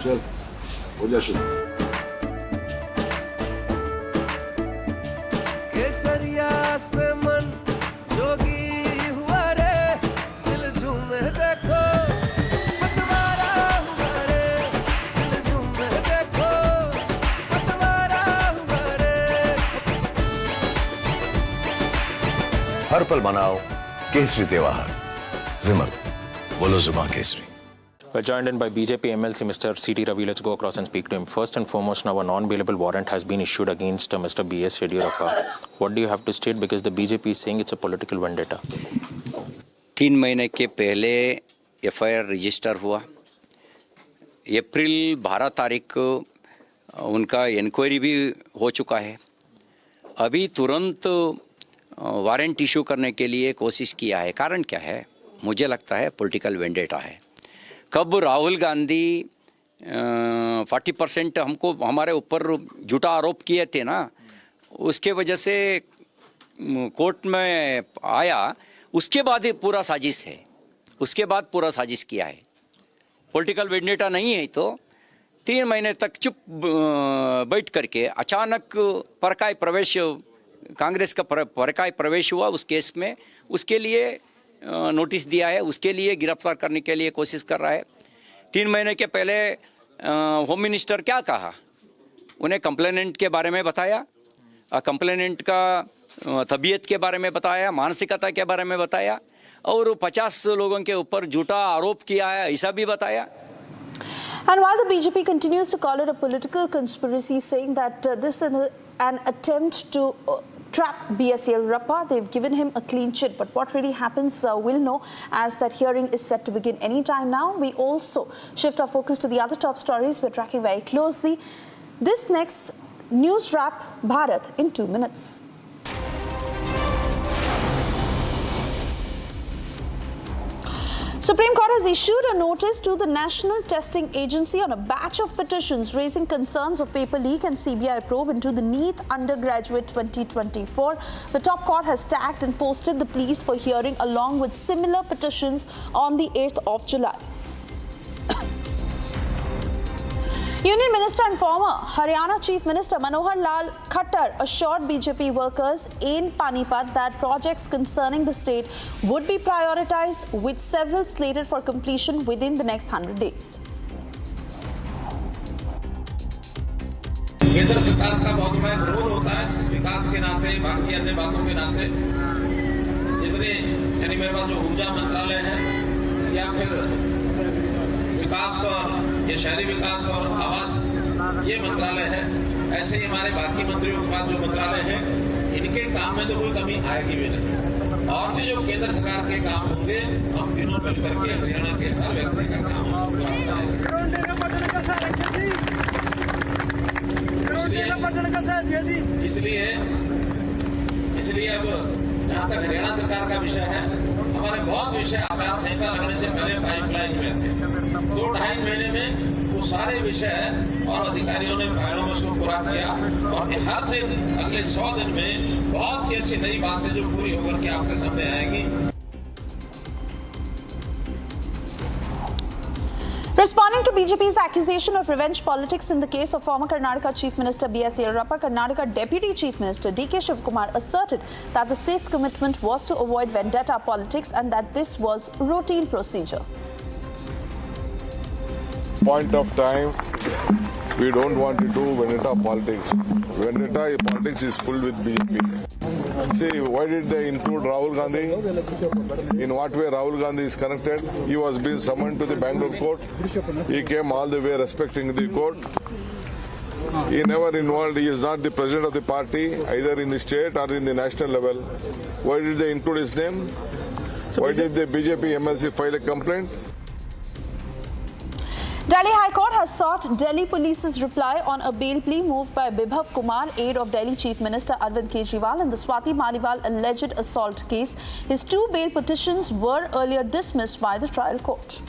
चल हो जा शुरू। केसरिया से मन जोगी हुआ रे, दिल झूमे देखो पतवारा हुआ रे, दिल झूमे देखो पतवारा हुआ रे। हर पल मनाओ केसरी त्योहार। विमल, बोलो जुबान Kesari. We're joined in by BJP MLC Mr. C.T. Ravi. Let's go across and speak to him. First and foremost, now a non-bailable warrant has been issued against Mr. B.S. Yediyurappa. What do you have to state? Because the BJP is saying it's a political vendetta. 3 महीने के पहले FIR register हुआ। अप्रैल 12 तारीख को उनका inquiry भी हो चुका है। अभी तुरंत वारंट इशू करने के लिए कोशिश किया है। कारण क्या है? मुझे लगता है पॉलिटिकल वेंडेटा है। कब राहुल गांधी 40% हमको हमारे ऊपर झूठा आरोप किए थे ना, उसके वजह से कोर्ट में आया, उसके बाद ही पूरा साजिश है। उसके बाद पूरा साजिश किया है। पॉलिटिकल वेंडेटा नहीं है तो 3 महीने तक चुप बैठ करके अचानक परकाय प्रवेश, कांग्रेस का परकाय प्रवेश हुआ उस केस में, उसके लिए नोटिस दिया है, उसके लिए गिरफ्तार करने के लिए कोशिश कर रहा है। 3 महीने के पहले होम मिनिस्टर क्या कहा? उन्हें कंप्लेनेंट के बारे में बताया, कंप्लेनेंट का तबीयत के बारे में बताया, मानसिकता के बारे में बताया, और 50 लोगों के ऊपर झूठा आरोप किया है, ऐसा भी बताया। And while the BJP continues to call it a political conspiracy, saying that this is an attempt to trap B.S. Yediyurappa, they've given him a clean chit. But what really happens, we'll know as that hearing is set to begin any time now. We also shift our focus to the other top stories we're tracking very closely. This next news wrap, Bharat in 2 minutes. Supreme Court has issued a notice to the National Testing Agency on a batch of petitions raising concerns of paper leak and CBI probe into the NEET undergraduate 2024. The top court has tagged and posted the pleas for hearing along with similar petitions on the 8th of July. Union Minister and former Haryana Chief Minister Manohar Lal Khattar assured BJP workers in Panipat that projects concerning the state would be prioritized, with several slated for completion within the next 100 days. केंद्र सरकार का बहुत बड़ा विरोध होता है विकास के नाते, बाकी अन्य बातों के नाते। जितने यानी मेरे पास जो ऊर्जा मंत्रालय है या फिर विकास और ये शहरी विकास और आवास ये मंत्रालय है, ऐसे ही हमारे बाकी मंत्रियों के पास जो मंत्रालय है, इनके काम में तो कोई कमी आएगी भी नहीं। और भी जो केंद्र सरकार के काम होंगे, हम तीनों मिलकर के हरियाणा के हर व्यक्ति का काम इसलिए अब जहाँ तक हरियाणा सरकार का विषय है, हमारे बहुत विषय आचार संहिता लगने से पहले पाइपलाइन में थे। 2-2.5 महीने में वो सारे विषय और अधिकारियों ने फाइलों में उसको पूरा किया, और हर दिन अगले 100 दिन में बहुत सी ऐसी नई बातें जो पूरी होकर के आपके सामने आएंगी। Responding to BJP's accusation of revenge politics in the case of former Karnataka Chief Minister B.S. Yediyurappa, Karnataka Deputy Chief Minister D.K. Shivkumar asserted that the state's commitment was to avoid vendetta politics and that this was routine procedure. Point of time, we don't want to do vendetta politics. Vendetta politics is full with BJP. See, why did they include Rahul Gandhi? In what way Rahul Gandhi is connected? He was being summoned to the Bangalore court. He came all the way respecting the court. He never involved. He is not the president of the party, either in the state or in the national level. Why did they include his name? Why did the BJP MLC file a complaint? Delhi High Court has sought Delhi Police's reply on a bail plea moved by Bibhav Kumar, aide of Delhi Chief Minister Arvind Kejriwal in the Swati Maliwal alleged assault case. His 2 bail petitions were earlier dismissed by the trial court.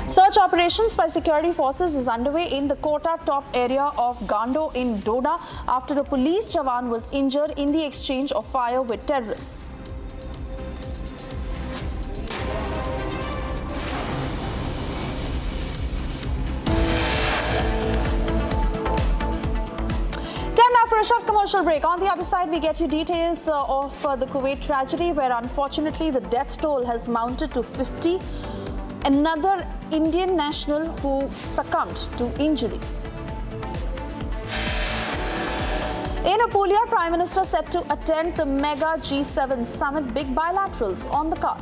Search operations by security forces is underway in the Kota top area of Gando in Doda after a police jawan was injured in the exchange of fire with terrorists. now for a short commercial break. On the other side, we get you details of the Kuwait tragedy, where unfortunately the death toll has mounted to 50. Another Indian national who succumbed to injuries. In Apulia, Prime Minister set to attend the mega G7 summit. Big bilaterals on the card.